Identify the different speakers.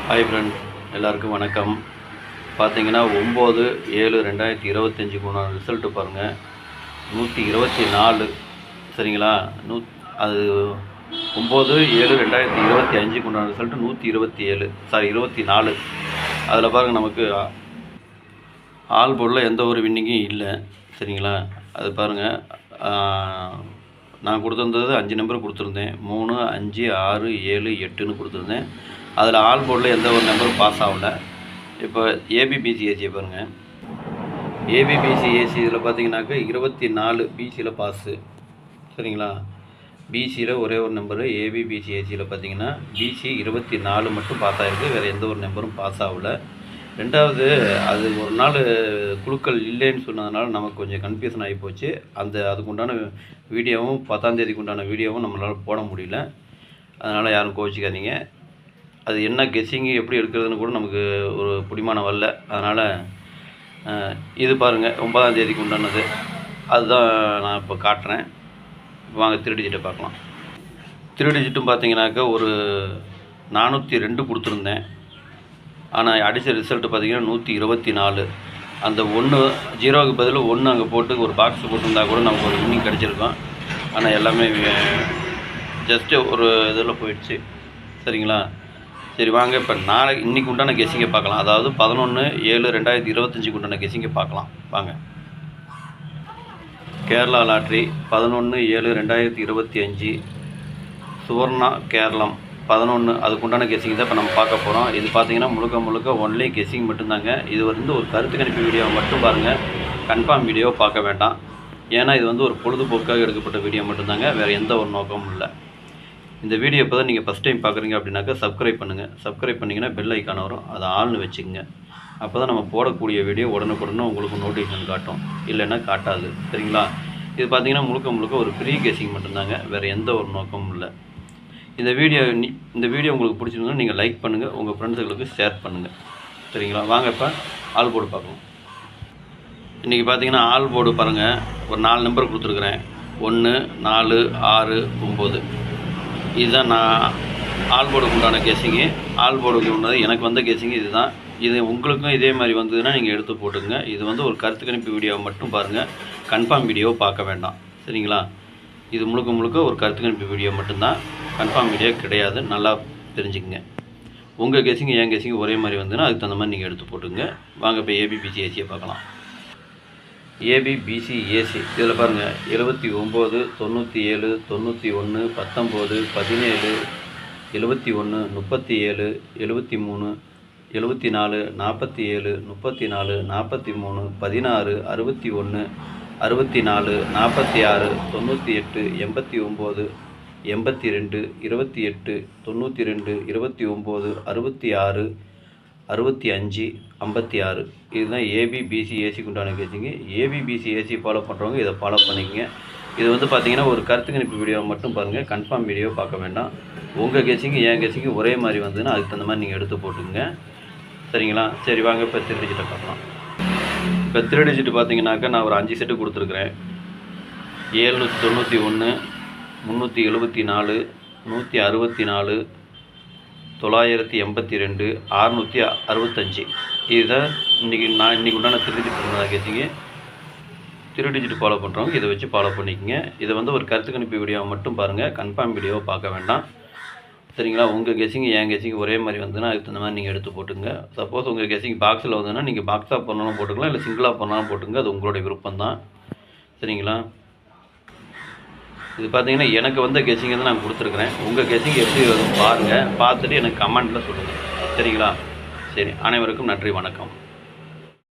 Speaker 1: Hi friend, எல்லாருக்கும் வணக்கம். பார்த்தீங்கன்னா 9/7/2025 உண்டான ரிசல்ட்டு பாருங்கள். 124. சரிங்களா? அது 9/7/2025 உண்டான ரிசல்ட்டு 127 அதில் பாருங்கள், நமக்கு ஆல் போர்டில் எந்த ஒரு வின்னிங்கும் இல்லை. சரிங்களா? அது பாருங்கள், நான் கொடுத்துருந்தது 5 நம்பர் கொடுத்துருந்தேன். 3, 5, 6, 7, 8ன்னு கொடுத்துருந்தேன். அதில் ஆல் போர்டில் எந்த ஒரு நம்பரும் பாஸ் ஆகலை. இப்போ ஏபிபிசிஏசியை பாருங்கள். ஏபிபிசிஏசி இதில் பார்த்தீங்கன்னாக்கா 24 பிசியில் பாஸு. சரிங்களா? பிசியில் ஒரே ஒரு நம்பரு. ஏபிபிசிஏசியில் பார்த்தீங்கன்னா பிசி 24 மட்டும் பாஸ் ஆகிருக்கு. வேறு எந்த ஒரு நம்பரும் பாஸ் ஆகலை. ரெண்டாவது, அது ஒரு நாள் குழுக்கள் இல்லைன்னு சொன்னதுனால நமக்கு கொஞ்சம் கன்ஃபியூஷன் ஆகி போச்சு. அதுக்கு உண்டான வீடியோவும் 10ஆம் தேதிக்கு உண்டான வீடியோவும் நம்மளால் போட முடியல. அதனால் யாரும் கோச்சிக்காதீங்க. அது என்ன கெஸ்ஸிங்கு எப்படி எடுக்கிறதுன்னு கூட நமக்கு ஒரு பிடிமானம் வரல. அதனால் இது பாருங்கள், 9ஆம் தேதிக்கு உண்டானது. அதுதான் நான் இப்போ காட்டுறேன். வாங்க டிஜிட்டை பார்க்கலாம். டிஜிட்டும் பார்த்தீங்கன்னாக்கா ஒரு 402 கொடுத்துருந்தேன். ஆனால் அடித்த ரிசல்ட்டு பார்த்தீங்கன்னா 124. அந்த 1 0க்கு பதில் 1 அங்கே போட்டு ஒரு பாக்ஸ் போட்டிருந்தா கூட நமக்கு ஒரு வின்னிங் கிடச்சிருக்கும். ஆனால் எல்லாமே ஜஸ்ட்டு ஒரு இதில் போயிடுச்சு. சரிங்களா? சரி, வாங்க இப்போ இன்றைக்கி உண்டான கெஸ்ஸிங்கை பார்க்கலாம். அதாவது 11/7/2025 உண்டான கெஸ்ஸிங்கை பார்க்கலாம். வாங்க. கேரளா லாட்ரி 11/7/2025 சுவர்ணா கேரளம் 11, அதுக்குண்டான கெஸ்ஸிங் தான் இப்போ நம்ம பார்க்க போகிறோம். இது பார்த்தீங்கன்னா முழுக்க ஒன்லி கெஸ்ஸிங் மட்டும்தாங்க. இது ஒரு கருத்து கணிப்பு வீடியோ மட்டும் பாருங்கள். கன்ஃபார்ம் வீடியோ பார்க்க வேண்டாம். ஏன்னா இது ஒரு பொழுதுபோக்காக எடுக்கப்பட்ட வீடியோ மட்டும்தாங்க. வேறு எந்த ஒரு நோக்கமும் இல்லை. இந்த வீடியோ இப்போ தான் நீங்கள் ஃபஸ்ட் டைம் பார்க்குறீங்க அப்படின்னாக்கா சப்ஸ்கிரைப் பண்ணுங்கள். சப்ஸ்கிரைப் பண்ணிங்கன்னா பெல் ஐக்கான் வரும், அதை ஆள்னு வச்சுக்கோங்க. அப்போ தான் நம்ம போடக்கூடிய வீடியோ உடனுக்குடனே உங்களுக்கு நோட்டிஃபிகேஷன் காட்டும், இல்லைன்னா காட்டாது. சரிங்களா? இது பார்த்தீங்கன்னா முழுக்க ஒரு ஃப்ரீ கெஸ்ஸிங் மட்டும்தாங்க. வேறு எந்த ஒரு நோக்கமும் இல்லை. இந்த வீடியோ உங்களுக்கு பிடிச்சிருந்தா நீங்கள் லைக் பண்ணுங்கள், உங்கள் ஃப்ரெண்ட்ஸுகளுக்கு ஷேர் பண்ணுங்கள். சரிங்களா? வாங்க இப்போ ஆல் போர்டு பார்க்கலாம். இன்றைக்கி பார்த்தீங்கன்னா ஆல் போர்டு பாருங்கள், ஒரு 4 நம்பர் கொடுத்துருக்குறேன். 1, 4, 6, 9. இதுதான் நான் ஆல் போர்டுக்கு உண்டான கெஸ்ஸிங்கு. ஆல் போர்டுக்கு உண்டானது எனக்கு வந்த கெஸ்ஸிங்கு இதுதான். இது உங்களுக்கும் இதே மாதிரி வந்ததுன்னா நீங்கள் எடுத்து போட்டுங்க. இது ஒரு கருத்து கணிப்பு வீடியோவை மட்டும் பாருங்கள். கன்ஃபார்ம் வீடியோவை பார்க்க வேண்டாம். சரிங்களா? இது முழுக்க ஒரு கருத்து கணிப்பு வீடியோ மட்டும்தான். கன்ஃபார்ம் வீடியோ கிடையாது. நல்லா தெரிஞ்சுக்கங்க. உங்கள் கெஸ்ஸிங்கு என் கெஸ்ஸிங்கு ஒரே மாதிரி வந்துன்னா அதுக்கு தகுந்த மாதிரி நீங்கள் எடுத்து போட்டுங்க. வாங்க இப்போ ஏபிபிசிஏசியை பார்க்கலாம். ஏபிபிசிஏசி இதில் பாருங்கள், 79, 97, 91, 19, 17, 71, 37, 73, 74, 47, 34, 43, 16, 61, 64, 46, 98, 89, 82, 28, 92, 29, 66, 65, 56. இதுதான் ஏபிபிசிஏசிக்கு உண்டான கெஸ்ஸிங்கு. ஏபிபிசிஏசி ஃபாலோ பண்ணுறவங்க இதை ஃபாலோ பண்ணிக்கங்க. இது பார்த்தீங்கன்னா ஒரு கருத்து கணிப்பு வீடியோ மட்டும் பாருங்கள். கன்ஃபார்ம் வீடியோ பார்க்க வேண்டாம். உங்கள் கெஸ்ஸிங்கு என் கெஸ்ஸிங்கு ஒரே மாதிரி வந்ததுன்னா அதுக்கு தகுந்த மாதிரி நீங்கள் எடுத்து போட்டுங்க. சரிங்களா? சரி, வாங்க இப்போ டிஜிட்டை பார்க்கலாம். இப்போ டிஜிட்டு பார்த்தீங்கன்னாக்கா நான் ஒரு 5 செட்டு கொடுத்துருக்குறேன். 791, 374, 164, 982, 665. இதுதான் இன்றைக்கி உண்டான டிஜிட் கெஸ்ஸிங்கு. டிஜிட் ஃபாலோ பண்ணுறவங்க இதை வச்சு ஃபாலோ பண்ணிக்கோங்க. இதை ஒரு கருத்து கணிப்பு வீடியோவை மட்டும் பாருங்கள். கன்ஃபார்ம் வீடியோவை பார்க்க வேண்டாம். சரிங்களா? உங்கள் கெஸ்ஸிங்கு என் கெஸ்ஸிங்கு ஒரே மாதிரி வந்ததுன்னா அதுக்கு தகுந்த மாதிரி நீங்கள் எடுத்து போட்டுங்க. சப்போஸ் உங்கள் கெஸ்ஸிங் பாக்ஸில் வந்ததுன்னா நீங்கள் பாக்ஸாக பண்ணாலும் போட்டுக்கலாம், இல்லை சிங்கிளாக பண்ணாலும் போட்டுங்க. அது உங்களுடைய விருப்பம் தான். சரிங்களா? இது பார்த்தீங்கன்னா எனக்கு வந்த கெஸ்ஸிங்கை தான் நான் கொடுத்துருக்குறேன். உங்கள் கெஸ்ஸிங் எப்படி வரும் பாருங்கள். பார்த்துட்டு எனக்கு கமெண்ட்டில் சொல்லுங்கள். சரிங்களா? சரி, அனைவருக்கும் நன்றி, வணக்கம்.